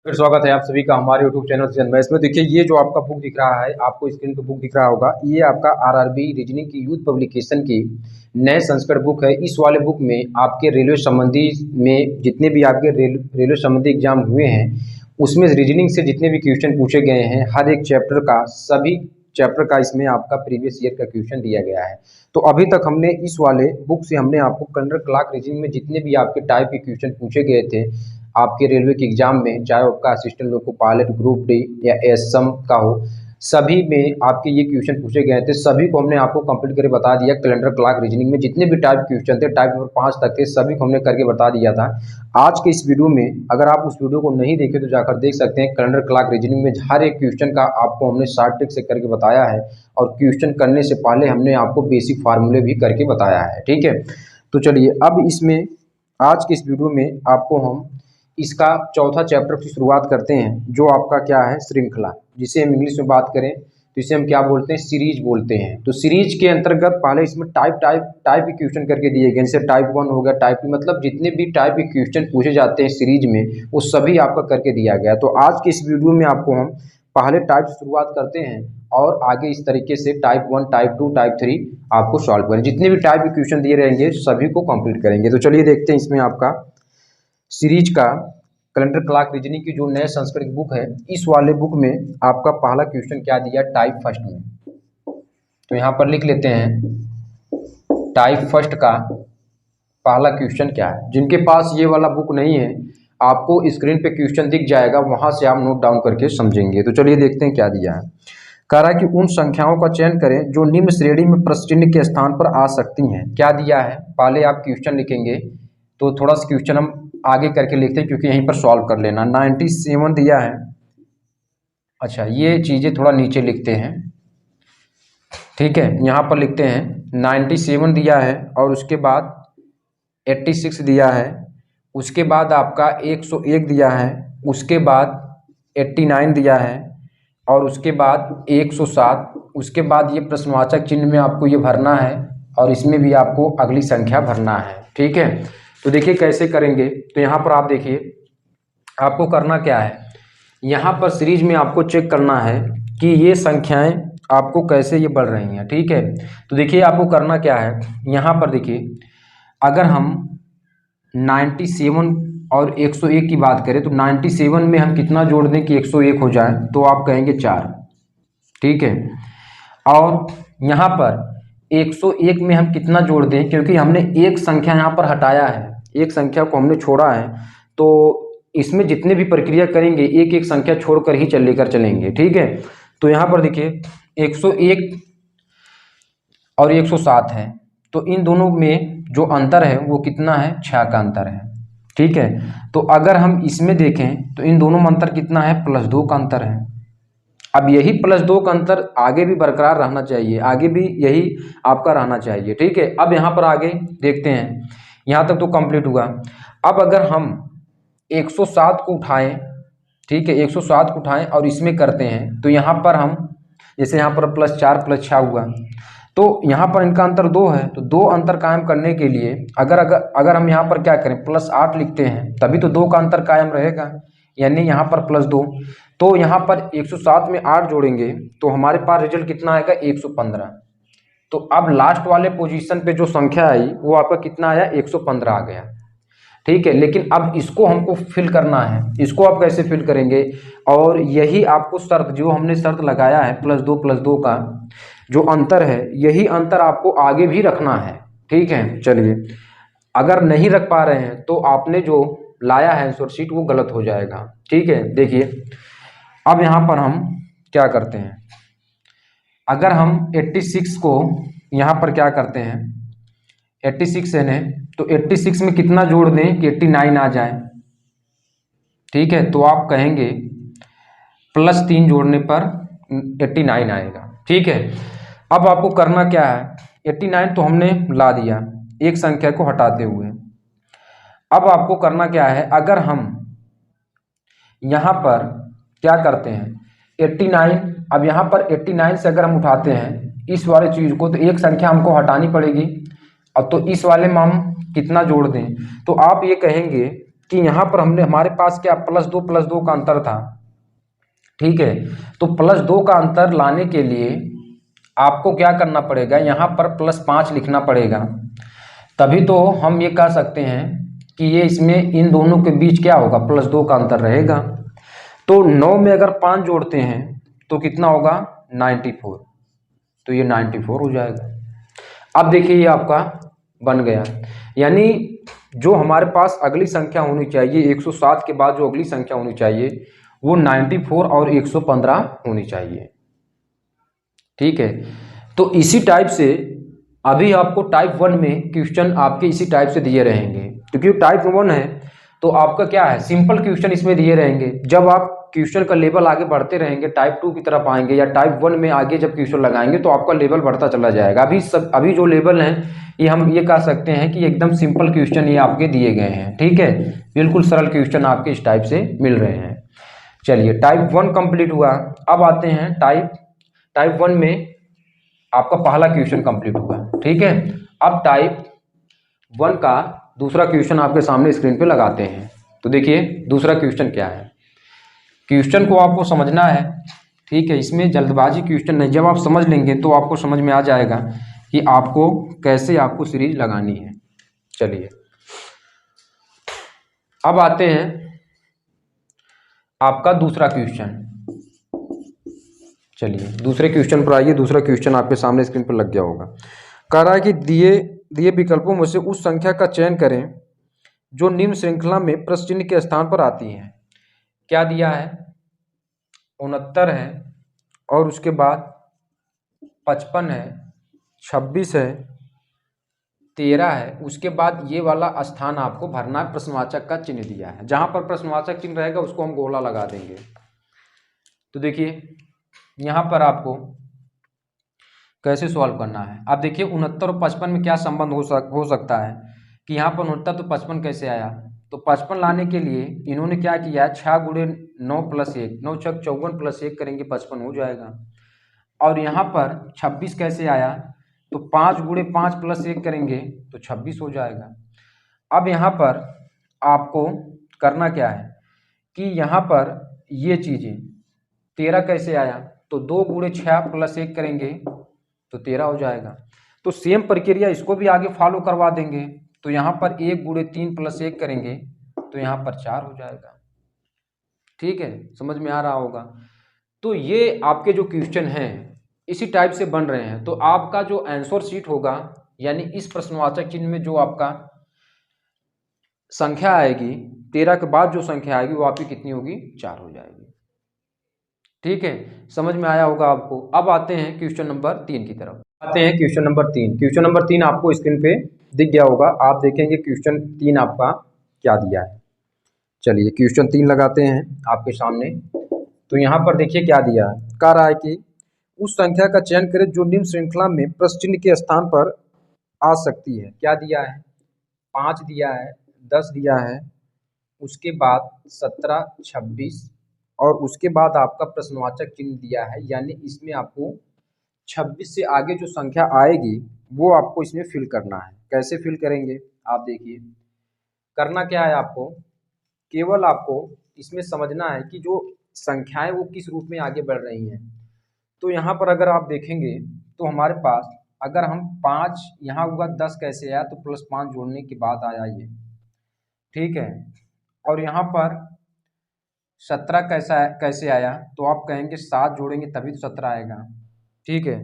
फिर स्वागत है आप सभी का हमारे यूट्यूब चैनल से जन्म। इसमें देखिए ये जो आपका बुक दिख रहा है, आपको स्क्रीन पे बुक दिख रहा होगा, ये आपका आरआरबी रीजनिंग की यूथ पब्लिकेशन की नए संस्करण बुक है। इस वाले बुक में आपके रेलवे संबंधी में जितने भी आपके रेलवे संबंधी एग्जाम हुए हैं, उसमें रीजनिंग से जितने भी क्वेश्चन पूछे गए हैं, हर एक चैप्टर का सभी चैप्टर का इसमें आपका प्रीवियस ईयर का क्वेश्चन दिया गया है। तो अभी तक हमने इस वाले बुक से हमने आपको करंट क्लॉक रीजनिंग में जितने भी आपके टाइप के क्वेश्चन पूछे गए थे आपके रेलवे के एग्जाम में, चाहे आपका assistant loco pilot, group D या एसएम का हो, सभी में आपके ये क्वेश्चन पूछे गए थे। सभी को हमने आपको कंप्लीट करके बता दिया। कैलेंडर क्लॉक रीजनिंग में जितने भी टाइप क्वेश्चन थे, टाइप नंबर 5 तक थे, सभी को हमने करके बता दिया था। आज के इस वीडियो में अगर आप उस वीडियो को नहीं देखे तो जाकर देख सकते हैं। कैलेंडर क्लॉक रीजनिंग में हर एक क्वेश्चन का आपको हमने शॉर्ट ट्रिक से करके बताया है, और क्वेश्चन करने से पहले हमने आपको बेसिक फार्मूले भी करके बताया है। ठीक है, तो चलिए अब इसमें आज के इस वीडियो में आपको हम इसका चौथा चैप्टर की शुरुआत करते हैं, जो आपका क्या है, श्रृंखला, जिसे हम इंग्लिश में बात करें तो इसे हम क्या बोलते हैं, सीरीज बोलते हैं। तो सीरीज के अंतर्गत पहले इसमें टाइप के क्वेश्चन करके दिए गए, जैसे टाइप 1 हो गया, टाइप 2, मतलब जितने भी टाइप के क्वेश्चन पूछे जाते हैं सीरीज में, वो सभी आपका करके दिया गया। तो आज के इस वीडियो में आपको हम पहले टाइप से शुरुआत करते हैं और आगे इस तरीके से टाइप 1, टाइप 2, टाइप 3 आपको सॉल्व करें। जितने भी टाइप के क्वेश्चन दिए रहेंगे सभी को कंप्लीट करेंगे। तो चलिए देखते हैं इसमें आपका सीरीज का कैलेंडर क्लॉक रीजनिंग की जो नए संस्करण की बुक है, इस वाले बुक में आपका पहला क्वेश्चन क्या दिया, टाइप फर्स्ट में। तो यहाँ पर लिख लेते हैं टाइप फर्स्ट का पहला क्वेश्चन क्या है। जिनके पास ये वाला बुक नहीं है, आपको स्क्रीन पे क्वेश्चन दिख जाएगा, वहां से आप नोट डाउन करके समझेंगे। तो चलिए देखते हैं क्या दिया है। कह रहा है कि उन संख्याओं का चयन करें जो निम्न श्रेणी में प्रश्न चिन्ह के स्थान पर आ सकती हैं। क्या दिया है, पहले आप क्वेश्चन लिखेंगे। तो थोड़ा सा क्वेश्चन हम आगे करके लिखते हैं, क्योंकि यहीं पर सॉल्व कर लेना। 97 दिया है। अच्छा, ये चीज़ें थोड़ा नीचे लिखते हैं। ठीक है, यहाँ पर लिखते हैं 97 दिया है, और उसके बाद 86 दिया है, उसके बाद आपका 101 दिया है, उसके बाद 89 दिया है, और उसके बाद 107। उसके बाद ये प्रश्नवाचक चिन्ह में आपको ये भरना है, और इसमें भी आपको अगली संख्या भरना है। ठीक है, तो देखिए कैसे करेंगे। तो यहाँ पर आप देखिए, आपको करना क्या है, यहाँ पर सीरीज में आपको चेक करना है कि ये संख्याएं आपको कैसे ये बढ़ रही हैं। ठीक है, तो देखिए आपको करना क्या है, यहाँ पर देखिए, अगर हम 97 और 101 की बात करें तो 97 में हम कितना जोड़ दें कि 101 हो जाए, तो आप कहेंगे 4। ठीक है, और यहाँ पर 101 में हम कितना जोड़ दें, क्योंकि हमने एक संख्या यहाँ पर हटाया है, एक संख्या को हमने छोड़ा है, तो इसमें जितने भी प्रक्रिया करेंगे एक एक संख्या छोड़कर ही लेकर चलेंगे। ठीक है, तो यहाँ पर देखिए 101 और 107 है, तो इन दोनों में जो अंतर है वो कितना है, 6 का अंतर है। ठीक है, तो अगर हम इसमें देखें तो इन दोनों में अंतर कितना है, +2 का अंतर है। अब यही +2 का अंतर आगे भी बरकरार रहना चाहिए, आगे भी यही आपका रहना चाहिए। ठीक है, अब यहाँ पर आगे देखते हैं, यहाँ तक तो कंप्लीट हुआ। अब अगर हम 107 को उठाएं, ठीक है, 107 को उठाएं और इसमें करते हैं, तो यहाँ पर हम जैसे यहाँ पर +4 +6 हुआ, तो यहाँ पर इनका अंतर 2 है। तो 2 अंतर कायम करने के लिए अगर हम यहाँ पर क्या करें, +8 लिखते हैं, तभी तो 2 का अंतर कायम रहेगा, यानी यहाँ पर +2। तो यहाँ पर 107 में 8 जोड़ेंगे तो हमारे पास रिजल्ट कितना आएगा, 115। तो अब लास्ट वाले पोजीशन पे जो संख्या आई वो आपका कितना आया, 115 आ गया। ठीक है, लेकिन अब इसको हमको फिल करना है। इसको आप कैसे फिल करेंगे, और यही आपको शर्त, जो हमने शर्त लगाया है +2 का जो अंतर है, यही अंतर आपको आगे भी रखना है। ठीक है, चलिए, अगर नहीं रख पा रहे हैं तो आपने जो लाया है आंसर शीट वो गलत हो जाएगा। ठीक है, देखिए अब यहाँ पर हम क्या करते हैं, अगर हम 86 को यहाँ पर क्या करते हैं, 86 है, तो 86 में कितना जोड़ दें कि 89 आ जाए। ठीक है, तो आप कहेंगे +3 जोड़ने पर 89 आएगा। ठीक है, अब आपको करना क्या है, 89 तो हमने ला दिया एक संख्या को हटाते हुए। अब आपको करना क्या है, अगर हम यहाँ पर क्या करते हैं 89, अब यहाँ पर 89 से अगर हम उठाते हैं इस वाले चीज़ को, तो एक संख्या हमको हटानी पड़ेगी। अब तो इस वाले में हम कितना जोड़ दें, तो आप ये कहेंगे कि यहाँ पर हमारे पास क्या प्लस दो का अंतर था, ठीक है। तो प्लस दो का अंतर लाने के लिए आपको क्या करना पड़ेगा, यहाँ पर +5 लिखना पड़ेगा, तभी तो हम ये कह सकते हैं कि ये इसमें इन दोनों के बीच क्या होगा, +2 का अंतर रहेगा। तो 9 में अगर 5 जोड़ते हैं तो कितना होगा, 94, तो ये 94 हो जाएगा। अब देखिए ये आपका बन गया, यानी जो हमारे पास अगली संख्या होनी चाहिए 107 के बाद जो अगली संख्या होनी चाहिए वो 94 और 115 होनी चाहिए, ठीक है। तो इसी टाइप से अभी आपको टाइप 1 में क्वेश्चन आपके इसी टाइप से दिए रहेंगे, क्योंकि टाइप 1 है तो आपका क्या है, सिंपल क्वेश्चन इसमें दिए रहेंगे। जब आप क्वेश्चन का लेवल आगे बढ़ते रहेंगे, टाइप 2 की तरफ आएंगे या टाइप 1 में आगे जब क्वेश्चन लगाएंगे तो आपका लेवल बढ़ता चला जाएगा। अभी जो लेवल है ये हम ये कह सकते हैं कि एकदम सिंपल क्वेश्चन ये आपके दिए गए हैं, ठीक है, बिल्कुल सरल क्वेश्चन आपके इस टाइप से मिल रहे हैं। चलिए टाइप 1 कंप्लीट हुआ, अब आते हैं टाइप 1 में आपका पहला क्वेश्चन कंप्लीट हुआ, ठीक है। अब टाइप 1 का दूसरा क्वेश्चन आपके सामने स्क्रीन पे लगाते हैं। तो देखिए दूसरा क्वेश्चन क्या है, क्वेश्चन को आपको समझना है, ठीक है, इसमें जल्दबाजी क्वेश्चन नहीं, जब आप समझ लेंगे तो आपको समझ में आ जाएगा कि आपको कैसे आपको सीरीज लगानी है। चलिए अब आते हैं आपका दूसरा क्वेश्चन। चलिए दूसरे क्वेश्चन पर आइए, दूसरा क्वेश्चन आपके सामने स्क्रीन पर लग गया होगा। कह रहा है कि दिए विकल्पों में से उस संख्या का चयन करें जो निम्न श्रृंखला में प्रश्न चिन्ह के स्थान पर आती है। क्या दिया है, 69 है और उसके बाद 55 है, 26 है, 13 है, उसके बाद ये वाला स्थान आपको भरना है, प्रश्नवाचक का चिन्ह दिया है, जहां पर प्रश्नवाचक चिन्ह रहेगा उसको हम गोला लगा देंगे। तो देखिए यहाँ पर आपको कैसे सॉल्व करना है। आप देखिए 69 और 55 में क्या संबंध हो सकता है कि यहाँ पर 69 तो 55 कैसे आया, तो 55 लाने के लिए इन्होंने क्या किया, 6 गुणे 9 + 1, 9 छक 54 + 1 करेंगे 55 हो जाएगा। और यहाँ पर 26 कैसे आया, तो 5 गुणे 5 + 1 करेंगे तो 26 हो जाएगा। अब यहाँ पर आपको करना क्या है कि यहाँ पर ये चीज़ें 13 कैसे आया, तो 2 गुणे 6 + 1 करेंगे तो 13 हो जाएगा। तो सेम प्रक्रिया इसको भी आगे फॉलो करवा देंगे, तो यहाँ पर 1 गुणे 3 + 1 करेंगे तो यहाँ पर 4 हो जाएगा, ठीक है, समझ में आ रहा होगा। तो ये आपके जो क्वेश्चन हैं इसी टाइप से बन रहे हैं। तो आपका जो आंसर शीट होगा, यानी इस प्रश्नवाचक चिन्ह में जो आपका संख्या आएगी 13 के बाद जो संख्या आएगी वो आपकी कितनी होगी, 4 हो जाएगी, ठीक है, समझ में आया होगा आपको। अब आते हैं क्वेश्चन नंबर 3 की तरफ। आते हैं क्वेश्चन नंबर 3। क्वेश्चन नंबर 3 आपको स्क्रीन पे दिख गया होगा, आप देखेंगे क्वेश्चन 3 आपका क्या दिया है। चलिए क्वेश्चन 3 लगाते हैं आपके सामने। तो यहाँ पर देखिए क्या दिया है, कह रहा है कि उस संख्या का चयन करें जो निम्न श्रृंखला में प्रश्न चिन्ह के स्थान पर आ सकती है। क्या दिया है, 5 दिया है, 10 दिया है, उसके बाद 17, 26 और उसके बाद आपका प्रश्नवाचक चिन्ह दिया है, यानी इसमें आपको 26 से आगे जो संख्या आएगी वो आपको इसमें फिल करना है। कैसे फिल करेंगे, आप देखिए करना क्या है, आपको केवल आपको इसमें समझना है कि जो संख्याएं वो किस रूप में आगे बढ़ रही हैं। तो यहाँ पर अगर आप देखेंगे तो हमारे पास अगर हम 5 यहाँ हुआ, 10 कैसे आया, तो +5 जोड़ने के बाद आया ये, ठीक है। और यहाँ पर 17 कैसे आया, तो आप कहेंगे 7 जोड़ेंगे तभी तो 17 आएगा, ठीक है।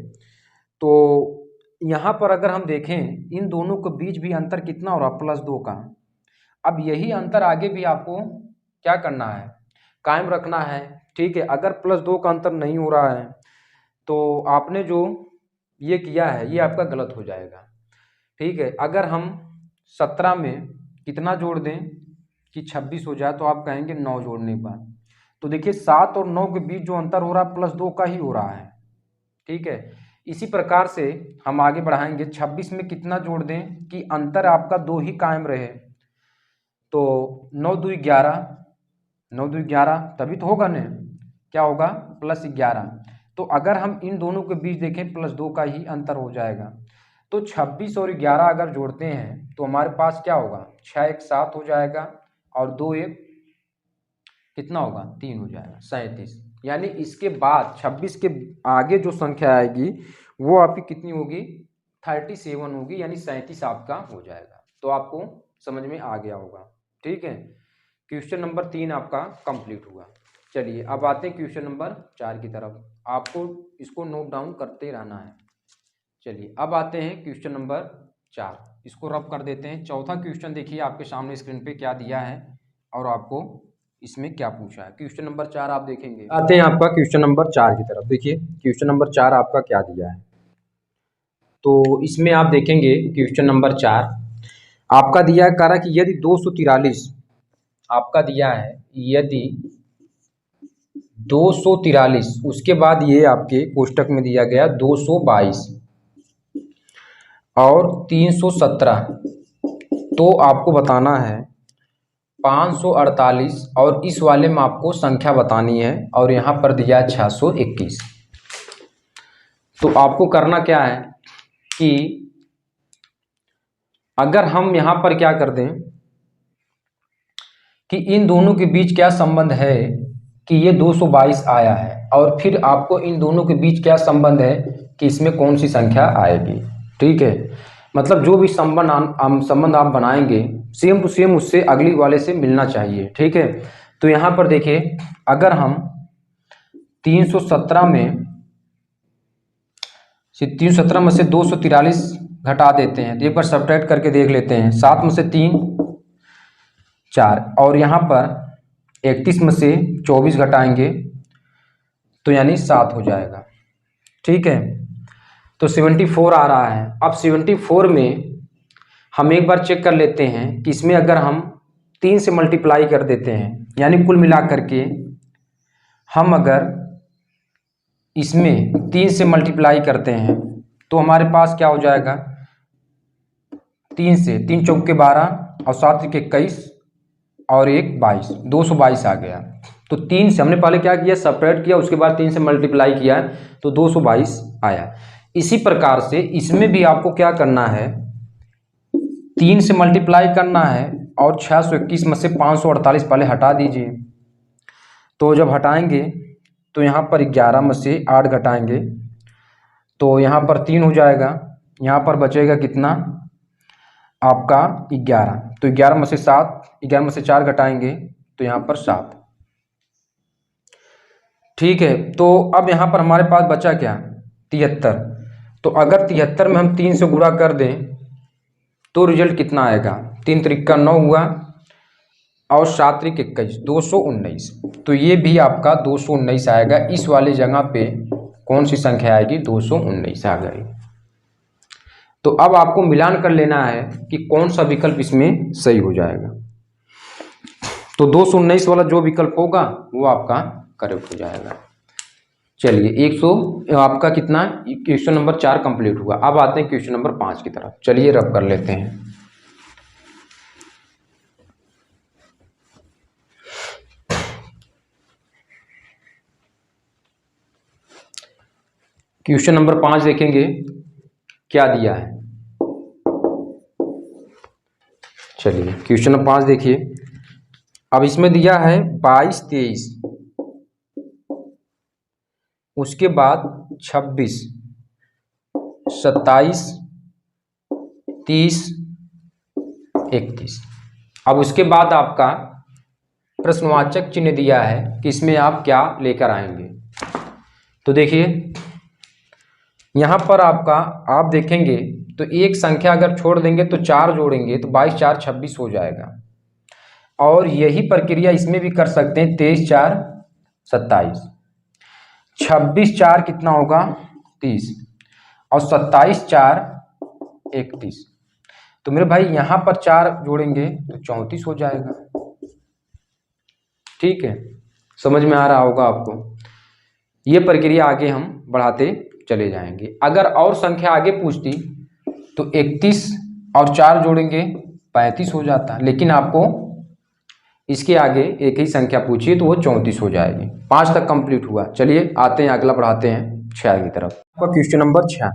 तो यहाँ पर अगर हम देखें इन दोनों के बीच भी अंतर कितना हो रहा, +2 का। अब यही अंतर आगे भी आपको क्या करना है, कायम रखना है, ठीक है। अगर +2 का अंतर नहीं हो रहा है तो आपने जो ये किया है ये आपका गलत हो जाएगा, ठीक है। अगर हम 17 में कितना जोड़ दें कि 26 हो जाए, तो आप कहेंगे 9 जोड़ने के बाद। तो देखिए 7 और 9 के बीच जो अंतर हो रहा है +2 का ही हो रहा है, ठीक है। इसी प्रकार से हम आगे बढ़ाएंगे, 26 में कितना जोड़ दें कि अंतर आपका 2 ही कायम रहे, तो 9 दूनी 11, 9 दूनी 11 तभी तो होगा ना, क्या होगा, +11। तो अगर हम इन दोनों के बीच देखें +2 का ही अंतर हो जाएगा। तो 26 और 11 अगर जोड़ते हैं तो हमारे पास क्या होगा, 6 × 1 = 7 हो जाएगा और 2 1 कितना होगा 3 हो जाएगा 37। यानी इसके बाद 26 के आगे जो संख्या आएगी वो आपकी कितनी होगी 37 होगी, यानी 37 आपका हो जाएगा। तो आपको समझ में आ गया होगा, ठीक है। क्वेश्चन नंबर 3 आपका कंप्लीट हुआ। चलिए अब आते हैं क्वेश्चन नंबर 4 की तरफ, आपको इसको नोट डाउन करते रहना है। चलिए अब आते हैं क्वेश्चन नंबर 4, इसको रब कर देते हैं। चौथा क्वेश्चन देखिए आपके सामने स्क्रीन पे क्या दिया है और आपको इसमें क्या पूछा है। क्वेश्चन नंबर 4 आप देखेंगे, आते हैं आपका क्वेश्चन नंबर 4 की तरफ। देखिए क्वेश्चन नंबर 4 आपका क्या दिया है, तो इसमें आप देखेंगे क्वेश्चन नंबर 4 आपका दिया है, कह रहा कि यदि 243 आपका दिया है, यदि 243 उसके बाद ये आपके कोष्टक में दिया गया 222 और 317, तो आपको बताना है 548 और इस वाले में आपको संख्या बतानी है और यहाँ पर दिया है 621। तो आपको करना क्या है कि अगर हम यहाँ पर क्या कर दें कि इन दोनों के बीच क्या संबंध है कि ये 222 आया है, और फिर आपको इन दोनों के बीच क्या संबंध है कि इसमें कौन सी संख्या आएगी, ठीक है। मतलब जो भी संबंध आप बनाएंगे सेम टू सेम उससे अगली वाले से मिलना चाहिए, ठीक है। तो यहाँ पर देखिए अगर हम 317 में से 243 घटा देते हैं तो एक बार सब्ट्रैक्ट करके देख लेते हैं। 7 में से 3 4 और यहाँ पर 31 में से 24 घटाएंगे तो यानी 7 हो जाएगा, ठीक है। तो 74 आ रहा है। अब 74 में हम एक बार चेक कर लेते हैं कि इसमें अगर हम 3 से मल्टीप्लाई कर देते हैं, यानी कुल मिला करके हम अगर इसमें 3 से मल्टीप्लाई करते हैं तो हमारे पास क्या हो जाएगा 3 से 3 चौक के 12 और 7 के 21 और 1 22, 222 आ गया। तो 3 से हमने पहले क्या किया सपरेट किया, उसके बाद 3 से मल्टीप्लाई किया तो 222 आया। इसी प्रकार से इसमें भी आपको क्या करना है 3 से मल्टीप्लाई करना है और 621 में से 548 पहले हटा दीजिए। तो जब हटाएंगे तो यहाँ पर 11 में से 8 घटाएंगे तो यहाँ पर 3 हो जाएगा, यहाँ पर बचेगा कितना आपका 11। तो 11 में से 4 घटाएंगे तो यहाँ पर 7, ठीक है। तो अब यहाँ पर हमारे पास बचा क्या 73। तो अगर 73 में हम 3 से गुणा कर दें तो रिजल्ट कितना आएगा 3 त्रिक 9 हुआ और 7 त्रिक 21, 219। तो ये भी आपका 219 आएगा। इस वाले जगह पे कौन सी संख्या आएगी 219 आ गई। तो अब आपको मिलान कर लेना है कि कौन सा विकल्प इसमें सही हो जाएगा। तो 219 वाला जो विकल्प होगा वो आपका करेक्ट हो जाएगा। चलिए 100 आपका कितना क्वेश्चन नंबर 4 कंप्लीट हुआ। अब आते हैं क्वेश्चन नंबर 5 की तरफ। चलिए रब कर लेते हैं। क्वेश्चन नंबर 5 देखेंगे क्या दिया है। चलिए क्वेश्चन नंबर 5 देखिए। अब इसमें दिया है 22 23, उसके बाद 26 27 30 31। अब उसके बाद आपका प्रश्नवाचक चिन्ह दिया है कि इसमें आप क्या लेकर आएंगे। तो देखिए यहाँ पर आपका आप देखेंगे तो एक संख्या अगर छोड़ देंगे तो 4 जोड़ेंगे तो 22 4 26 हो जाएगा। और यही प्रक्रिया इसमें भी कर सकते हैं 23 4 27, 26 4 कितना होगा 30 और 27 4 31। तो मेरे भाई यहाँ पर 4 जोड़ेंगे तो 34 हो जाएगा, ठीक है। समझ में आ रहा होगा आपको। ये प्रक्रिया आगे हम बढ़ाते चले जाएंगे। अगर और संख्या आगे पूछती तो 31 और 4 जोड़ेंगे 35 हो जाता, लेकिन आपको इसके आगे एक ही संख्या पूछिए तो वो 34 हो जाएगी। 5 तक कंप्लीट हुआ। चलिए आते हैं अगला बढ़ाते हैं 6 की तरफ। आपका क्वेश्चन नंबर 6।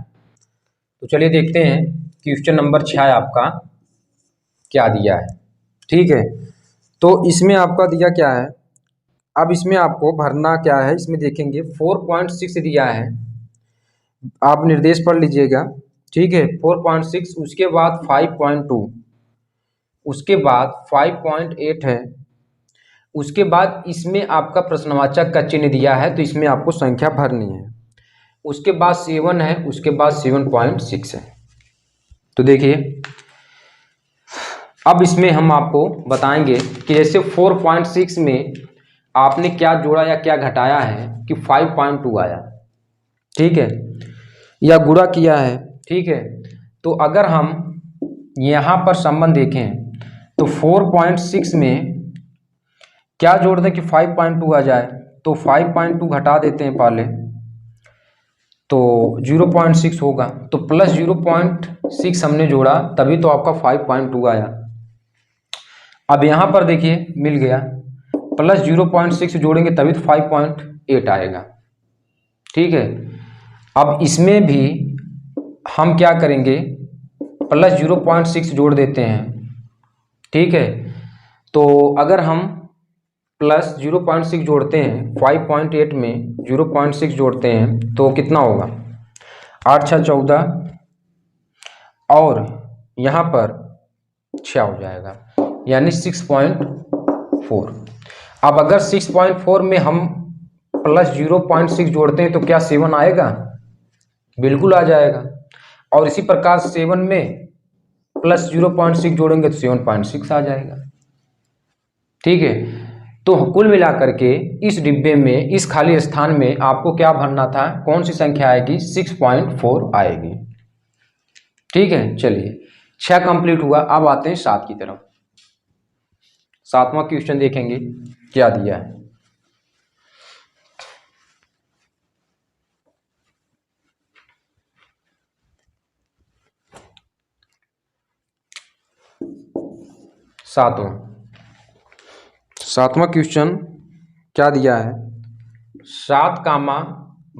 तो चलिए देखते हैं क्वेश्चन नंबर 6 आपका क्या दिया है, ठीक है। तो इसमें आपका दिया क्या है, अब इसमें आपको भरना क्या है, इसमें देखेंगे 4.6 दिया है, आप निर्देश पढ़ लीजिएगा, ठीक है। 4.6, उसके बाद 5.2, उसके बाद 5.8 है, उसके बाद इसमें आपका प्रश्नवाचक का चिन्ह दिया है, तो इसमें आपको संख्या भरनी है। उसके बाद 7 है, उसके बाद 7.6 है। तो देखिए अब इसमें हम आपको बताएंगे कि जैसे 4.6 में आपने क्या जोड़ा या क्या घटाया है कि 5.2 आया, ठीक है, या गुणा किया है, ठीक है। तो अगर हम यहाँ पर संबंध देखें तो 4.6 में क्या जोड़ दें कि 5.2 आ जाए, तो 5.2 घटा देते हैं पहले, तो 0.6 होगा, तो प्लस 0.6 हमने जोड़ा तभी तो आपका 5.2 आया। अब यहाँ पर देखिए मिल गया, प्लस 0.6 जोड़ेंगे तभी तो 5.8 आएगा, ठीक है। अब इसमें भी हम क्या करेंगे, प्लस 0.6 जोड़ देते हैं, ठीक है। तो अगर हम प्लस 0.6 जोड़ते हैं 5.8 में 0.6 जोड़ते हैं तो कितना होगा, 8 6 14, और यहाँ पर 6 हो जाएगा, यानी 6.4। अब अगर 6.4 में हम प्लस 0.6 जोड़ते हैं तो क्या 7 आएगा, बिल्कुल आ जाएगा। और इसी प्रकार 7 में प्लस 0.6 जोड़ेंगे तो 7.6 आ जाएगा, ठीक है। तो कुल मिलाकर के इस डिब्बे में, इस खाली स्थान में आपको क्या भरना था, कौन सी संख्या आएगी, 6.4 आएगी, ठीक है। चलिए 6 कंप्लीट हुआ, अब आते हैं 7 की तरफ। 7वां क्वेश्चन देखेंगे क्या दिया है। सातवां क्वेश्चन क्या दिया है, 7,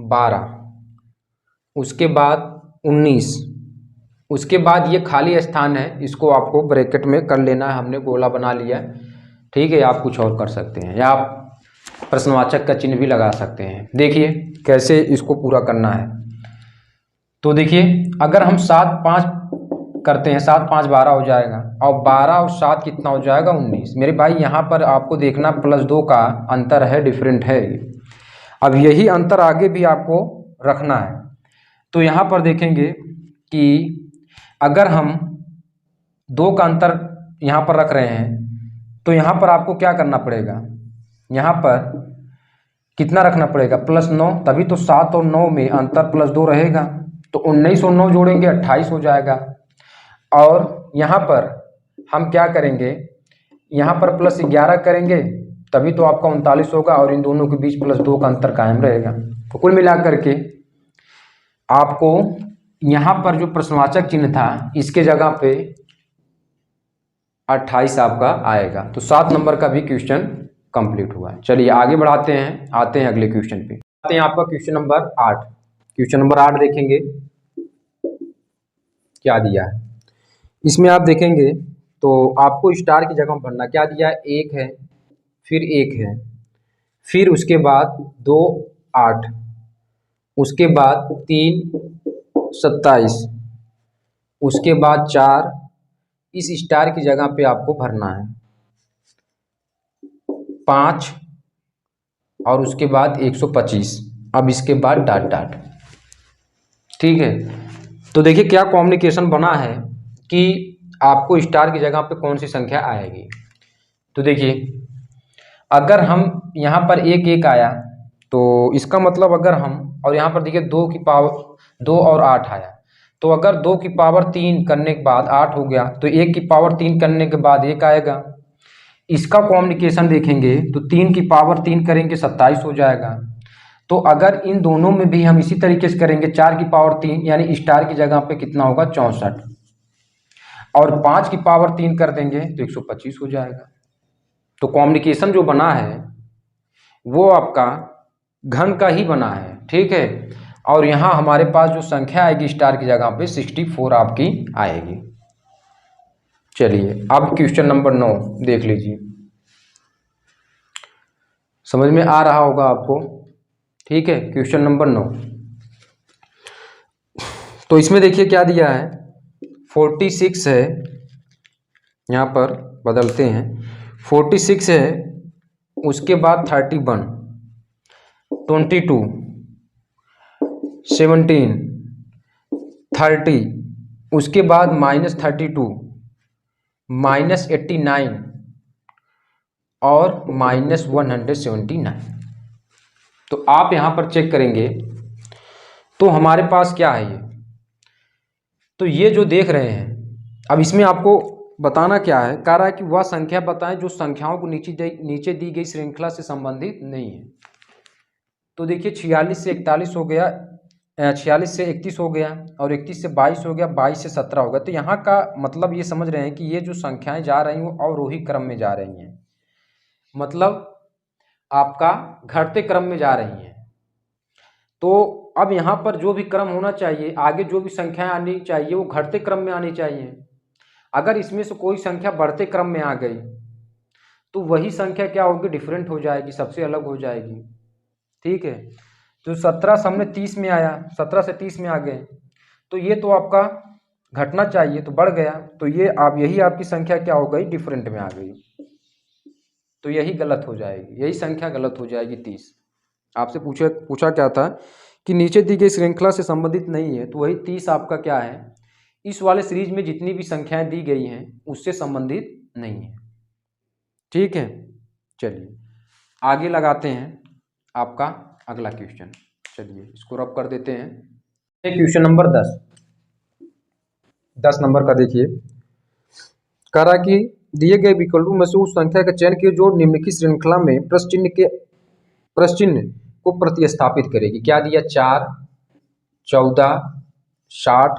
12, उसके बाद 19, उसके बाद ये खाली स्थान है, इसको आपको ब्रैकेट में कर लेना है, हमने गोला बना लिया, ठीक है। आप कुछ और कर सकते हैं या आप प्रश्नवाचक का चिन्ह भी लगा सकते हैं। देखिए कैसे इसको पूरा करना है। तो देखिए अगर हम 7 5 करते हैं, 7 5 12 हो जाएगा, और 12 और 7 कितना हो जाएगा, 19। मेरे भाई यहाँ पर आपको देखना +2 का अंतर है, डिफरेंट है। अब यही अंतर आगे भी आपको रखना है। तो यहाँ पर देखेंगे कि अगर हम 2 का अंतर यहाँ पर रख रहे हैं तो यहाँ पर आपको क्या करना पड़ेगा, यहाँ पर कितना रखना पड़ेगा, +9, तभी तो 7 और 9 में अंतर +2 रहेगा, तो 19 और 9 जोड़ेंगे 28 हो जाएगा। और यहाँ पर हम क्या करेंगे, यहाँ पर +11 करेंगे तभी तो आपका 39 होगा, और इन दोनों के बीच +2 का अंतर कायम रहेगा। तो कुल मिलाकर के आपको यहाँ पर जो प्रश्नवाचक चिन्ह था इसके जगह पे 28 आपका आएगा। तो 7 नंबर का भी क्वेश्चन कंप्लीट हुआ है। चलिए आगे बढ़ाते हैं, आते हैं अगले क्वेश्चन पे। आते हैं आपका क्वेश्चन नंबर 8। क्वेश्चन नंबर 8 देखेंगे क्या दिया है। इसमें आप देखेंगे तो आपको स्टार की जगह भरना क्या दिया है, 1 है, फिर 1 है, फिर उसके बाद 2 8, उसके बाद 3 27, उसके बाद 4, इस स्टार की जगह पे आपको भरना है 5, और उसके बाद 125, अब इसके बाद डॉट डॉट, ठीक है। तो देखिए क्या कॉम्युनिकेशन बना है कि आपको स्टार की जगह पे कौन सी संख्या आएगी। तो देखिए अगर हम यहाँ पर 1 1 आया तो इसका मतलब अगर हम, और यहाँ पर देखिए 2 की पावर 2 और 8 आया, तो अगर 2 की पावर 3 करने के बाद 8 हो गया तो 1 की पावर 3 करने के बाद 1 आएगा। इसका कॉम्युनिकेशन देखेंगे तो 3 की पावर 3 करेंगे 27 हो जाएगा। तो अगर इन दोनों में भी हम इसी तरीके से करेंगे, 4 की पावर 3 यानी स्टार की जगह पे कितना होगा, 64, और 5 की पावर 3 कर देंगे तो 125 हो जाएगा। तो कॉम्युनिकेशन जो बना है वो आपका घन का ही बना है, ठीक है। और यहाँ हमारे पास जो संख्या आएगी स्टार की जगह पे 64 आपकी आएगी। चलिए अब क्वेश्चन नंबर 9 देख लीजिए। समझ में आ रहा होगा आपको। ठीक है, क्वेश्चन नंबर 9। तो इसमें देखिए क्या दिया है, 46 है, यहाँ पर बदलते हैं, 46 है, उसके बाद 31, 22, 17, 30, उसके बाद -32, -89 और -179। तो आप यहाँ पर चेक करेंगे तो हमारे पास क्या है ये, तो ये जो देख रहे हैं, अब इसमें आपको बताना क्या है, कह रहा है कि वह संख्या बताएं जो संख्याओं को नीचे दी गई श्रृंखला से संबंधित नहीं है। तो देखिए 46 से 41 हो गया, 46 से 31 हो गया, और 31 से 22 हो गया, 22 से 17 हो गया। तो यहाँ का मतलब ये समझ रहे हैं कि ये जो संख्याएं जा रही हैं वो अवरोही क्रम में जा रही हैं, मतलब आपका घटते क्रम में जा रही हैं। तो अब यहाँ पर जो भी क्रम होना चाहिए, आगे जो भी संख्याएं आनी चाहिए वो घटते क्रम में आनी चाहिए। अगर इसमें से कोई संख्या बढ़ते क्रम में आ गई तो वही संख्या क्या होगी, डिफरेंट हो जाएगी, सबसे अलग हो जाएगी। ठीक है, तो 17 से हमने 30 में आया, 17 से 30 में आ गए, तो ये तो आपका घटना चाहिए, तो बढ़ गया, तो ये आप यही आपकी संख्या क्या हो गई, डिफरेंट में आ गई, तो यही गलत हो जाएगी, यही संख्या गलत हो जाएगी 30। आपसे पूछा क्या था कि नीचे दी गई श्रृंखला से संबंधित नहीं है, तो वही 30 आपका क्या है, इस वाले सीरीज में जितनी भी संख्याएं दी गई हैं उससे संबंधित नहीं है। ठीक है, चलिए आगे लगाते हैं आपका अगला क्वेश्चन। चलिए इसको रब कर देते हैं। क्वेश्चन नंबर 10 नंबर का देखिए, कह रहा कि दिए गए विकल्पों में से उस संख्या का चयन किए जो निम्नलिखित श्रृंखला में प्रश्न चिन्ह को प्रतिस्थापित करेगी। क्या दिया, 4, 14, 60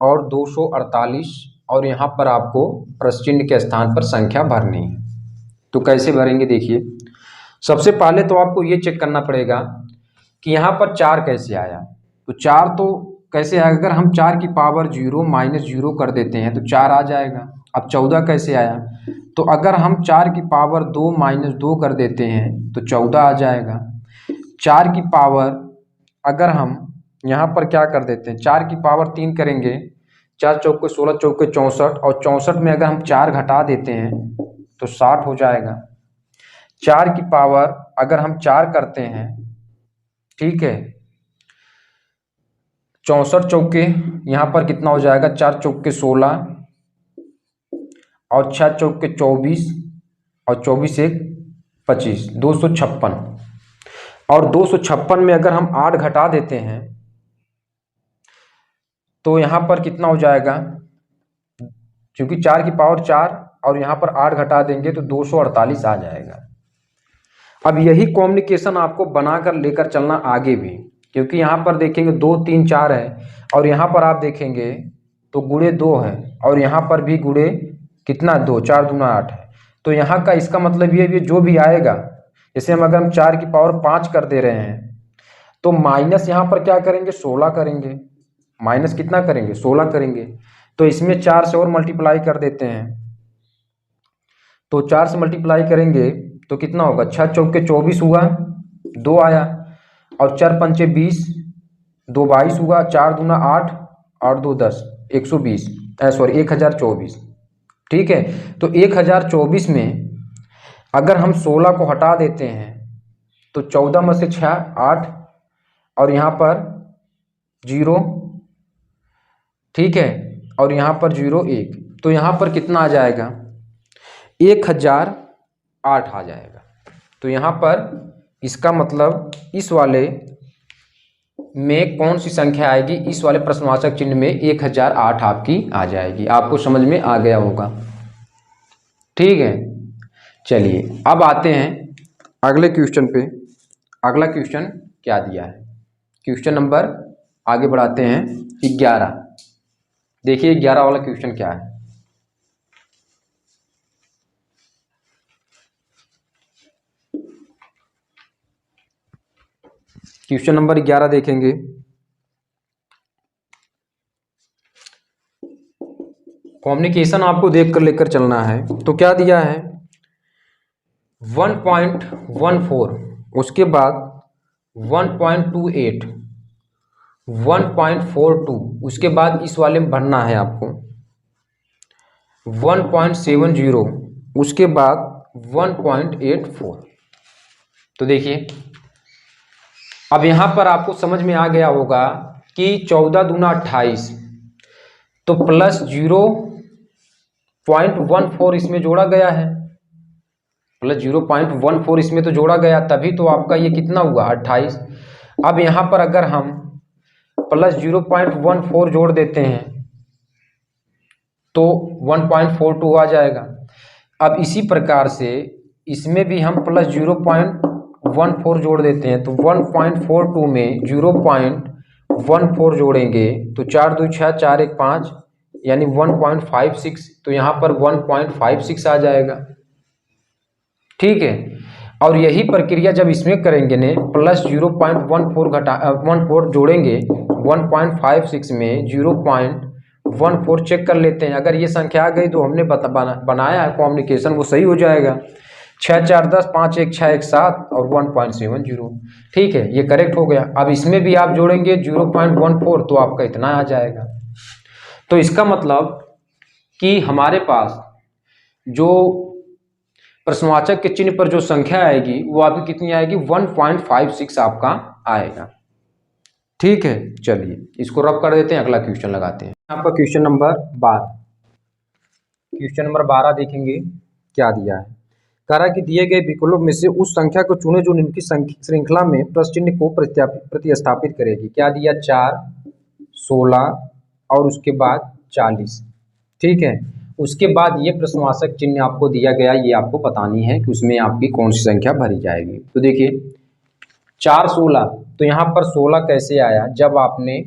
और 248, और यहाँ पर आपको प्रश्न चिन्ह के स्थान पर संख्या भरनी है। तो कैसे भरेंगे, देखिए सबसे पहले तो आपको ये चेक करना पड़ेगा कि यहाँ पर 4 कैसे आया। तो 4 तो कैसे आएगा, अगर हम 4 की पावर 0 -0 कर देते हैं तो 4 आ जाएगा। अब 14 कैसे आया, तो अगर हम 4 की पावर 2 -2 कर देते हैं तो 14 आ जाएगा। 4 की पावर अगर हम यहाँ पर क्या कर देते हैं, 4 की पावर 3 करेंगे, 4 चौके 16, चौके 64, और 64 में अगर हम 4 घटा देते हैं तो 60 हो जाएगा। 4 की पावर अगर हम 4 करते हैं, ठीक है, 64 चौके यहाँ पर कितना हो जाएगा, 4 चौके 16 और 6 चौके 24 और 24 एक 25, 256, और 256 में अगर हम 8 घटा देते हैं तो यहाँ पर कितना हो जाएगा, क्योंकि 4 की पावर 4 और यहाँ पर 8 घटा देंगे तो 248 आ जाएगा। अब यही कॉम्युनिकेशन आपको बनाकर लेकर चलना आगे भी, क्योंकि यहाँ पर देखेंगे 2 3 4 है, और यहाँ पर आप देखेंगे तो गुणे 2 है, और यहाँ पर भी गुणे कितना 2, 4 दूना 8 है। तो यहाँ का इसका मतलब ये जो भी आएगा, जैसे हम अगर हम 4 की पावर 5 कर दे रहे हैं तो माइनस यहाँ पर क्या करेंगे, 16 करेंगे, माइनस कितना करेंगे, 16 करेंगे। तो इसमें 4 से और मल्टीप्लाई कर देते हैं, तो 4 से मल्टीप्लाई करेंगे तो कितना होगा, 6 चौके 24 हुआ, 2 आया, और 4 पंचे 20, 2 22 हुआ, 4 दूना 8 और 2 10, 120, सॉरी 1024। ठीक है, तो 1024 में अगर हम 16 को हटा देते हैं तो 14 में से 6 8, और यहाँ पर 0, ठीक है, और यहाँ पर 0 1, तो यहाँ पर कितना आ जाएगा, 1008 आ जाएगा। तो यहाँ पर इसका मतलब इस वाले में कौन सी संख्या आएगी, इस वाले प्रश्नवाचक चिन्ह में 1008 आपकी आ जाएगी। आपको समझ में आ गया होगा। ठीक है, चलिए अब आते हैं अगले क्वेश्चन पे। अगला क्वेश्चन क्या दिया है, क्वेश्चन नंबर आगे बढ़ाते हैं 11। देखिए 11 वाला क्वेश्चन क्या है। क्वेश्चन नंबर 11 देखेंगे, कम्युनिकेशन आपको देखकर लेकर चलना है। तो क्या दिया है, 1.14, उसके बाद 1.28, 1.42, उसके बाद इस वाले में भरना है आपको 1.70, उसके बाद 1.84। तो देखिए अब यहाँ पर आपको समझ में आ गया होगा कि 14 दूना 28, तो प्लस 0.14 इसमें जोड़ा गया है, प्लस 0.14 इसमें तो जोड़ा गया, तभी तो आपका ये कितना हुआ 28। अब यहाँ पर अगर हम प्लस 0.14 जोड़ देते हैं तो 1.42 आ जाएगा। अब इसी प्रकार से इसमें भी हम प्लस 0.14 जोड़ देते हैं तो 1.42 में 0.14 जोड़ेंगे तो 4 2 6 4 1 5 यानी 1.56, तो यहाँ पर 1.56 आ जाएगा। ठीक है, और यही प्रक्रिया जब इसमें करेंगे ने प्लस 0.14 जोड़ेंगे 1.56 में 0.14 चेक कर लेते हैं। अगर ये संख्या आ गई तो हमने बनाया है कॉम्युनिकेशन वो सही हो जाएगा। 6 4 10 5 1 6 1 7 और 1.70। ठीक है, ये करेक्ट हो गया। अब इसमें भी आप जोड़ेंगे 0.14 तो आपका इतना आ जाएगा। तो इसका मतलब कि हमारे पास जो प्रश्नवाचक के चिन्ह पर जो संख्या आएगी वो आपकी कितनी आएगी 1.56 आपका आएगा। ठीक है, चलिए इसको रब कर देते हैं, अगला क्वेश्चन लगाते हैं। आपका क्वेश्चन नंबर 12, क्वेश्चन नंबर 12 देखेंगे क्या दिया है। कह रहा है कि दिए गए विकल्पों में से उस संख्या को चुने जो निम्न की श्रृंखला में प्लस चिन्ह को प्रतिस्थापित करेगी। क्या दिया 4, 16 और उसके बाद 40। ठीक है, उसके बाद ये प्रश्नवाचक चिन्ह आपको दिया गया, ये आपको बतानी है कि उसमें आपकी कौन सी संख्या भरी जाएगी। तो देखिए 4 16, तो यहाँ पर 16 कैसे आया, जब आपने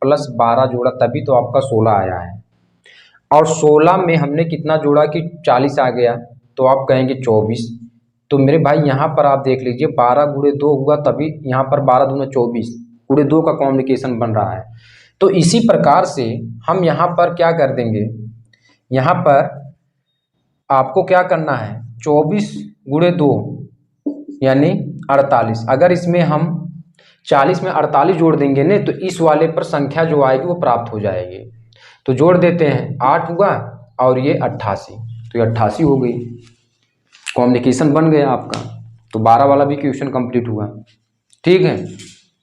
प्लस 12 जोड़ा तभी तो आपका 16 आया है। और 16 में हमने कितना जोड़ा कि 40 आ गया, तो आप कहेंगे 24। तो मेरे भाई यहाँ पर आप देख लीजिए 12 गुणे 2 हुआ तभी यहाँ पर 12 दूना 24 गुणे 2 का कॉम्युनिकेशन बन रहा है। तो इसी प्रकार से हम यहाँ पर क्या कर देंगे, यहाँ पर आपको क्या करना है 24 गुणे 2 यानी 48। अगर इसमें हम 40 में 48 जोड़ देंगे ने तो इस वाले पर संख्या जो आएगी वो प्राप्त हो जाएगी। तो जोड़ देते हैं 8 हुआ और ये 88, तो ये 88 हो गई, कॉम्युनिकेशन बन गया आपका। तो 12 वाला भी क्वेश्चन कंप्लीट हुआ। ठीक है,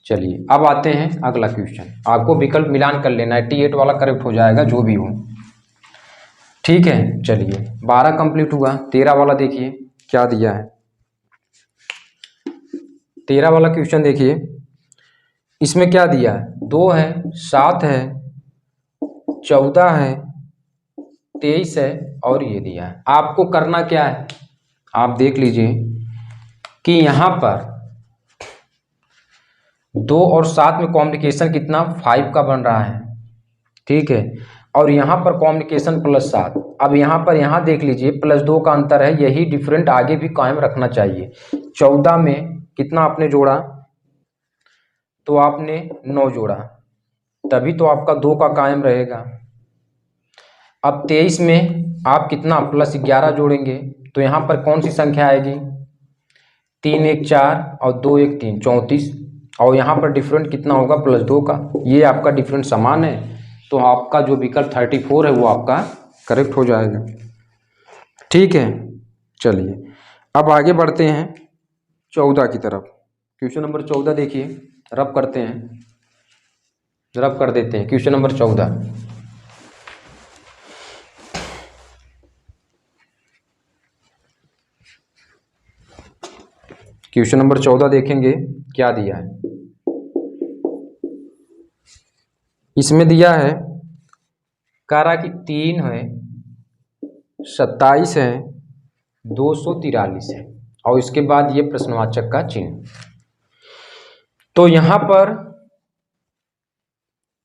चलिए अब आते हैं अगला क्वेश्चन। आपको विकल्प मिलान कर लेना, 88 वाला करेक्ट हो जाएगा जो भी हो। ठीक है, चलिए 12 कंप्लीट हुआ। 13 वाला देखिए क्या दिया है। 13 वाला क्वेश्चन देखिए, इसमें क्या दिया है 2 है, 7 है, 14 है, 23 है और ये दिया है। आपको करना क्या है, आप देख लीजिए कि यहाँ पर 2 और 7 में कॉम्युनिकेशन कितना 5 का बन रहा है। ठीक है, और यहाँ पर कॉम्युनिकेशन प्लस 7। अब यहाँ पर यहाँ देख लीजिए प्लस 2 का अंतर है, यही डिफरेंट आगे भी कायम रखना चाहिए। 14 में कितना आपने जोड़ा, तो आपने 9 जोड़ा, तभी तो आपका 2 का कायम रहेगा। अब 23 में आप कितना प्लस 11 जोड़ेंगे तो यहाँ पर कौन सी संख्या आएगी 3 1 4 और 2 1 3 34, और यहाँ पर डिफरेंट कितना होगा प्लस 2 का। ये आपका डिफरेंट समान है, तो आपका जो विकल्प 34 है वो आपका करेक्ट हो जाएगा। ठीक है, चलिए अब आगे बढ़ते हैं 14 की तरफ। क्वेश्चन नंबर 14 देखिए, रब करते हैं, रब कर देते हैं क्वेश्चन नंबर 14। क्वेश्चन नंबर 14 देखेंगे क्या दिया है। इसमें दिया है कह रहा कि 3 है, 27 है, 243 है और इसके बाद ये प्रश्नवाचक का चिन्ह। तो यहाँ पर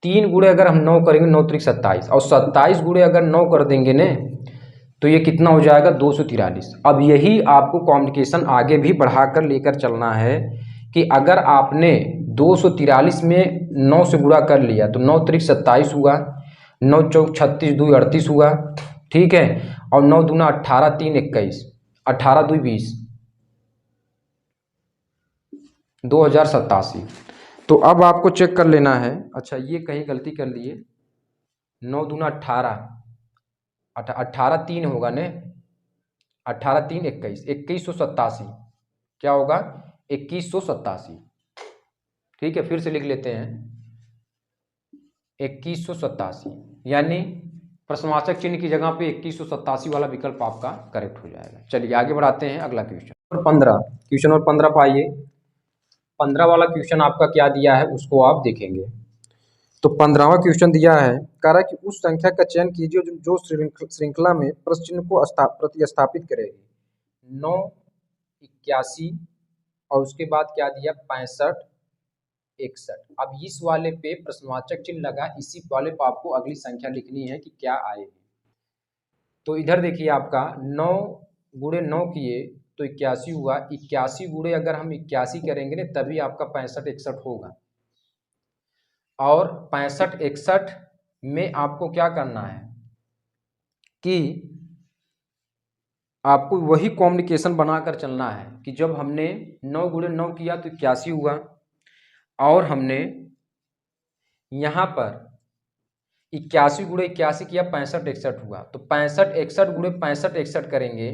3 गुणे अगर हम 9 करेंगे 9 त्रिक 27 और 27 गुणे अगर 9 कर देंगे ने तो ये कितना हो जाएगा 243। अब यही आपको कॉम्युनिकेशन आगे भी बढ़ाकर लेकर चलना है कि अगर आपने 243 में 9 से गुणा कर लिया तो 9 त्रिक 27 हुआ, 9 चौक 36 2 38 हुआ। ठीक है, और 9 दूना 18 3 21, 18 2 20, 2087। तो अब आपको चेक कर लेना है। अच्छा, ये कहीं गलती कर लिए, 9 दूना 18, 18 3 होगा ने, 18 3 21, 2187। क्या होगा? 2187। ठीक है, फिर से लिख लेते हैं, 2187, यानी प्रश्नवाचक चिन्ह की जगह पे 2187 वाला विकल्प आपका करेक्ट हो जाएगा। चलिए आगे बढ़ाते हैं अगला क्वेश्चन। और 15, क्वेश्चन और 15 पाइए। 15 वाला क्वेश्चन आपका क्या दिया है उसको आप देखेंगे। तो 15वां क्वेश्चन दिया है, कह रहा है कि उस संख्या का चयन कीजिए जो श्रृंखला में प्रश्न चिन्ह को प्रतिस्थापित करेगी। 9, 81 और उसके बाद क्या दिया, 65, 61। अब इस वाले पे प्रश्नवाचक चिन्ह लगा, इसी वाले पे आपको अगली संख्या लिखनी है कि क्या आएगी। तो इधर देखिए आपका 9 गुणे 9 किए तो 81 हुआ। 81 गुणे अगर हम 81 करेंगे ना तभी आपका 65 61 होगा। और 65 61 में आपको क्या करना है कि आपको वही कॉम्युनिकेशन बनाकर चलना है कि जब हमने 9 गुणे 9 किया तो 81 हुआ, और हमने यहाँ पर 81 गुणे 81 किया 65 61 हुआ। तो 65 61 गुणे 65 61 करेंगे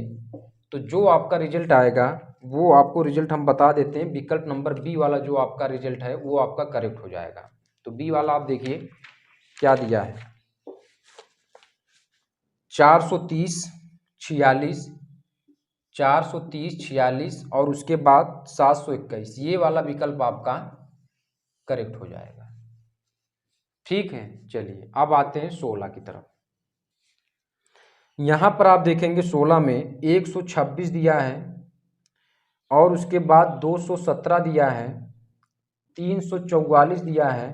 तो जो आपका रिजल्ट आएगा वो आपको रिजल्ट हम बता देते हैं। विकल्प नंबर बी वाला जो आपका रिजल्ट है वो आपका करेक्ट हो जाएगा। तो बी वाला आप देखिए क्या दिया है, 430 46, 430 46 और उसके बाद 721, ये वाला विकल्प आपका करेक्ट हो जाएगा। ठीक है, चलिए अब आते हैं 16 की तरफ। यहाँ पर आप देखेंगे 16 में 126 दिया है और उसके बाद 217 दिया है, 344 दिया है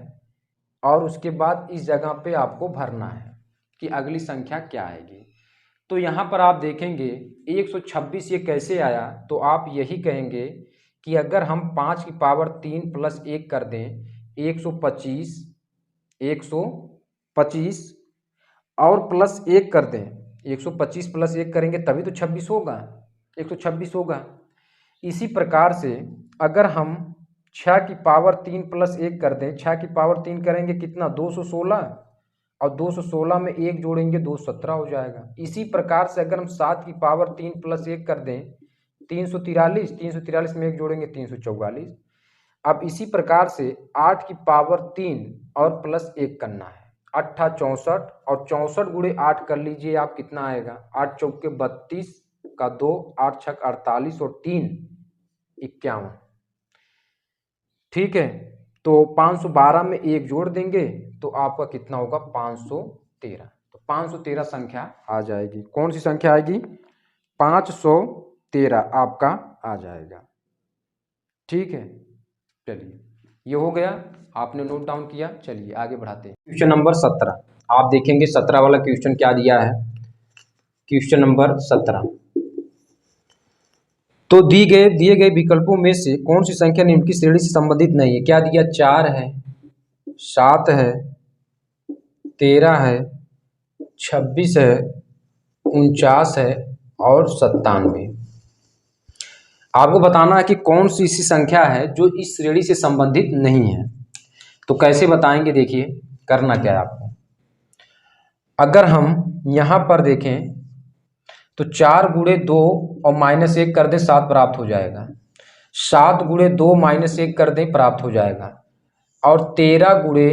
और उसके बाद इस जगह पे आपको भरना है कि अगली संख्या क्या आएगी। तो यहाँ पर आप देखेंगे 126 ये कैसे आया, तो आप यही कहेंगे कि अगर हम 5 की पावर 3 प्लस 1 कर दें 125, 125 और प्लस 1 कर दें, 125 प्लस 1 करेंगे तभी तो 26 होगा, 126 होगा। इसी प्रकार से अगर हम 6 की पावर 3 प्लस 1 कर दें, 6 की पावर 3 करेंगे कितना, 216, और 216 में 1 जोड़ेंगे 217 हो जाएगा। इसी प्रकार से अगर हम 7 की पावर 3 प्लस 1 कर दें 343, 343 में 1 जोड़ेंगे 344। अब इसी प्रकार से 8 की पावर 3 और प्लस 1 करना है, 8 64 और 64 गुणे 8 कर लीजिए आप, कितना आएगा, 8 चौके 32 का 2, 8 छक 48 और 3 51। ठीक है, तो 512 में 1 जोड़ देंगे तो आपका कितना होगा, 513। तो 513 संख्या आ जाएगी। कौन सी संख्या आएगी, 513 आपका आ जाएगा। ठीक है, चलिए ये हो गया, आपने नोट डाउन किया। चलिए आगे बढ़ाते हैं। क्वेश्चन नंबर 17 आप देखेंगे, 17 वाला क्वेश्चन क्या दिया है। क्वेश्चन नंबर 17, तो दिए गए विकल्पों में से कौन सी संख्या निम्न की श्रेणी से संबंधित नहीं है। क्या दिया, 4 है, 7 है, 13 है, 26 है, 49 है और 97। आपको बताना है कि कौन सी ऐसी संख्या है जो इस श्रेणी से संबंधित नहीं है। तो कैसे बताएंगे, देखिए करना क्या है आपको। अगर हम यहाँ पर देखें तो 4 गुणे 2 और माइनस 1 कर दें 7 प्राप्त हो जाएगा। 7 गुणे 2 माइनस 1 कर दें प्राप्त हो जाएगा। और 13 गुणे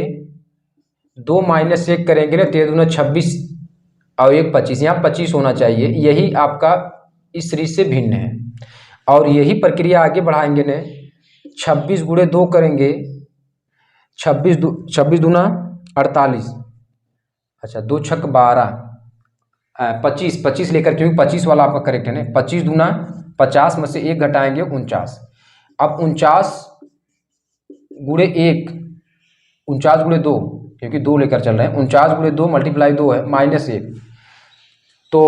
2 माइनस 1 करेंगे ना, 13 दूना 26 और 1 25, यहाँ 25 होना चाहिए। यही आपका इस श्रेणी से भिन्न है। और यही प्रक्रिया आगे बढ़ाएंगे ने, 26 गुणे 2 करेंगे, 26 दूना 48, अच्छा 2 छक 12, 25 लेकर, क्योंकि 25 वाला आपका करेक्ट है ना। 25 दूना 50 में से 1 घटाएंगे 49। अब 49 गुणे 1, 49 गुणे 2, क्योंकि 2 लेकर चल रहे हैं, 49 गुणे 2 मल्टीप्लाई 2 है माइनस 1, तो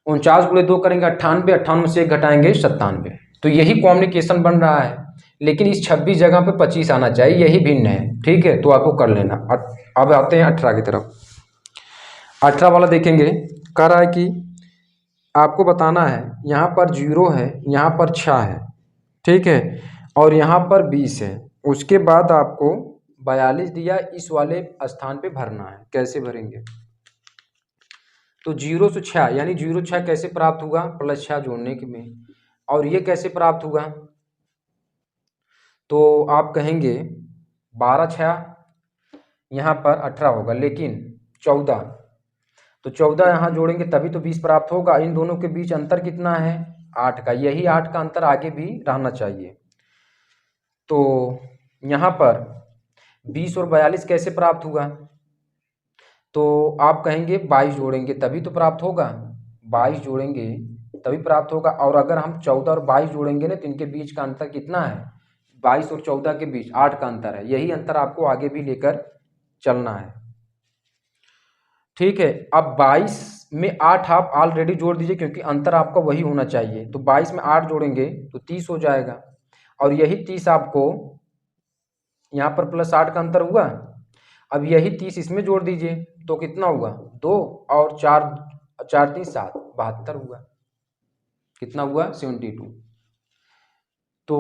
49 गुणे 2 करेंगे 98, 58 में से 1 घटाएंगे 97। तो यही कॉम्युनिकेशन बन रहा है, लेकिन इस 26 जगह पे 25 आना चाहिए, यही भिन्न है। ठीक है, तो आपको कर लेना। अब आते हैं 18 की तरफ। 18 वाला देखेंगे, कह रहा है कि आपको बताना है, यहाँ पर 0 है, यहाँ पर 6 है। ठीक है, और यहाँ पर 20 है। उसके बाद आपको 42 दिया, इस वाले स्थान पे भरना है। कैसे भरेंगे? तो 0 से 6 यानी 0 6 कैसे प्राप्त हुआ? प्लस 6 जोड़ने के में। और ये कैसे प्राप्त हुआ? तो आप कहेंगे 12 6 यहाँ पर 18 होगा, लेकिन 14, तो 14 यहाँ जोड़ेंगे तभी तो 20 प्राप्त होगा। इन दोनों के बीच अंतर कितना है? 8 का। यही 8 का अंतर आगे भी रहना चाहिए। तो यहाँ पर 20 और 42 कैसे प्राप्त हुआ? तो आप कहेंगे 22 जोड़ेंगे तभी तो प्राप्त होगा, 22 जोड़ेंगे तभी प्राप्त होगा। और अगर हम 14 और 22 जोड़ेंगे ना, तो इनके बीच का अंतर कितना है? 22 और 14 के बीच 8 का अंतर है। यही अंतर आपको आगे भी लेकर चलना है। ठीक है, अब 22 में 8 आप ऑलरेडी जोड़ दीजिए, क्योंकि अंतर आपका वही होना चाहिए। तो 22 में 8 जोड़ेंगे तो 30 हो जाएगा। और यही 30 आपको यहाँ पर प्लस 8 का अंतर हुआ। अब यही 30 इसमें जोड़ दीजिए तो कितना हुआ? 2 और 4 4 3 7 72 हुआ। कितना हुआ? 72। तो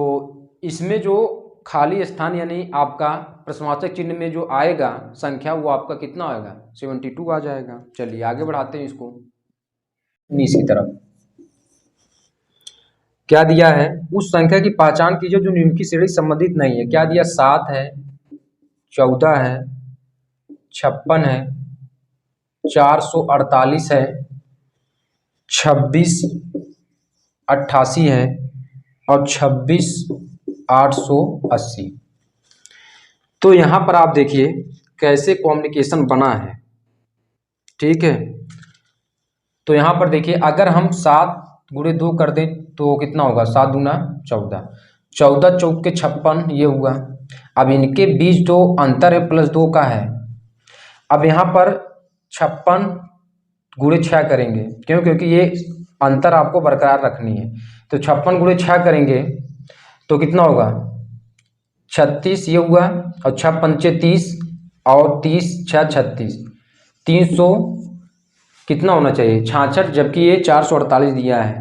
इसमें जो खाली स्थान यानी आपका प्रश्नवाचक चिन्ह में जो आएगा संख्या, वो आपका कितना आएगा? 72 आ जाएगा। चलिए आगे बढ़ाते हैं इसको 19 की तरफ। क्या दिया है? उस संख्या की पहचान कीजिए जो निम्नलिखित श्रेणी से संबंधित नहीं है। क्या दिया? 7 है, 14 है, 56 है, 448 है, 26 88 है और 26 880। तो यहाँ पर आप देखिए कैसे कॉम्युनिकेशन बना है। ठीक है, तो यहाँ पर देखिए अगर हम 7 गुणे 2 कर दें तो कितना होगा? 7 दूना 14, 14 चौक के 56 ये हुआ। अब इनके बीच जो अंतर है प्लस 2 का है। अब यहाँ पर 56 गुणे 6 करेंगे, क्यों? क्योंकि ये अंतर आपको बरकरार रखनी है। तो 56 गुणे 6 करेंगे तो कितना होगा? 36 ये हुआ, और 6 पंचे 30 और 30 6 36, 300 कितना होना चाहिए? 66, जबकि ये 448 दिया है।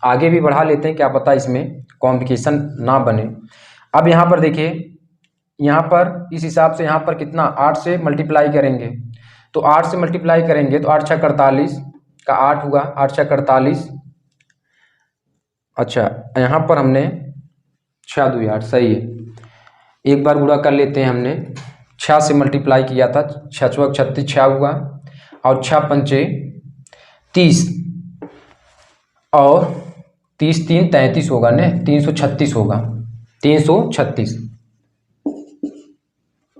आगे भी बढ़ा लेते हैं, क्या पता इसमें कॉम्प्लिकेशन ना बने। अब यहाँ पर देखिए, यहाँ पर इस हिसाब से यहाँ पर कितना? 8 से मल्टीप्लाई करेंगे तो 8 से मल्टीप्लाई करेंगे तो 8 6 48 का 8 हुआ, 8 6 48। अच्छा, यहाँ पर हमने 6 2 8 सही है। एक बार गुणा कर लेते हैं। हमने 6 से मल्टीप्लाई किया था, 6 चौक 36 6 हुआ, और 6 पंचे 30 और 30 3 33 होगा ने, 336 होगा, 336।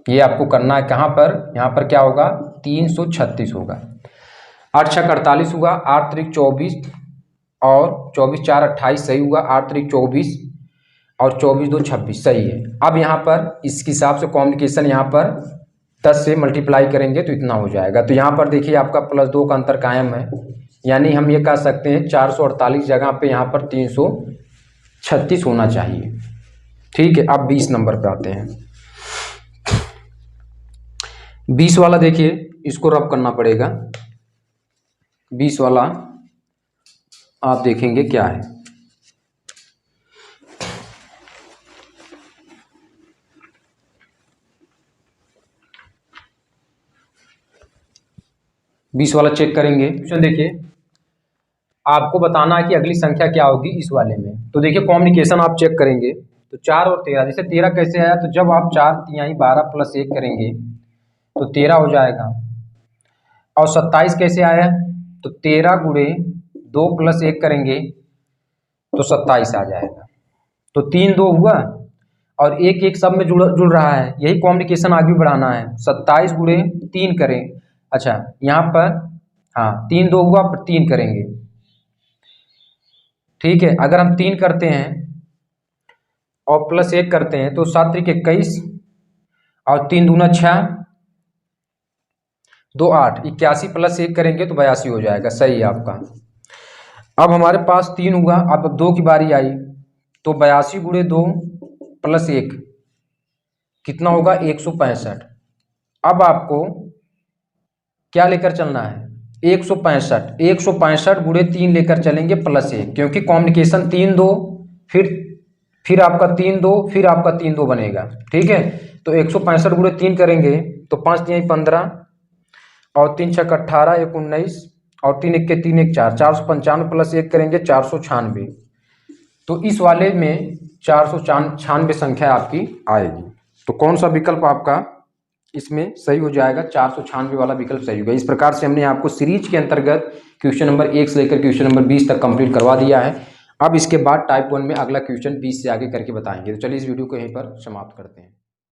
ये आपको करना है कहाँ पर? यहाँ पर क्या होगा? 336 होगा। 8 6 48 हुआ, 8 3 24 और 24 4 28 सही हुआ, 8 3 24 और 24 2 26 सही है। अब यहाँ पर इस हिसाब से कॉम्युनिकेशन यहाँ पर 10 से मल्टीप्लाई करेंगे तो इतना हो जाएगा। तो यहाँ पर देखिए आपका प्लस 2 का अंतर कायम है, यानी हम ये कह सकते हैं 448 जगह पे यहाँ पर 336 होना चाहिए। ठीक है, अब 20 नंबर पे आते हैं। 20 वाला देखिए, इसको रब करना पड़ेगा। 20 वाला आप देखेंगे क्या है। बीस वाला चेक करेंगे। देखिए आपको बताना है कि अगली संख्या क्या होगी इस वाले में। तो देखिए कॉम्युनिकेशन आप चेक करेंगे तो 4 और 13, जैसे 13 कैसे आया? तो जब आप 4 तिहाई 12 प्लस 1 करेंगे तो 13 हो जाएगा। और 27 कैसे आया? तो 13 गुणे 2 प्लस 1 करेंगे तो 27 आ जाएगा। तो 3 2 हुआ और 1 1 सब में जुड़ रहा है। यही कॉम्युनिकेशन आगे बढ़ाना है। 27 गुणे 3 करें। अच्छा, यहाँ पर हाँ 3 2 हुआ पर 3 करेंगे। ठीक है, अगर हम 3 करते हैं और प्लस 1 करते हैं तो 7 3 21 और 3 दूना 6 2 8, 81 प्लस 1 करेंगे तो 82 हो जाएगा। सही है आपका। अब हमारे पास 3 हुआ, अब 2 की बारी आई तो 82 गुणे 2 प्लस 1 कितना होगा? 165। अब आपको क्या लेकर चलना है? 165, 165 गुणे 3 लेकर चलेंगे प्लस 1, क्योंकि कॉम्युनिकेशन 3 2 फिर आपका 3 2, फिर आपका 3 2 बनेगा, ठीक है। तो 165 गुणे 3 करेंगे तो 5 3 15 और 3 6 18 1 19 और 3 1 3 1 4, 495 प्लस 1 करेंगे 496। तो इस वाले में 496 संख्या आपकी आएगी। तो कौन सा विकल्प आपका इसमें सही हो जाएगा? 496 वाला विकल्प सही होगा। इस प्रकार से हमने आपको सीरीज के अंतर्गत क्वेश्चन नंबर 1 से लेकर क्वेश्चन नंबर 20 तक कंप्लीट करवा दिया है। अब इसके बाद टाइप 1 में अगला क्वेश्चन 20 से आगे करके बताएंगे। तो चलिए इस वीडियो को यहीं पर समाप्त करते हैं।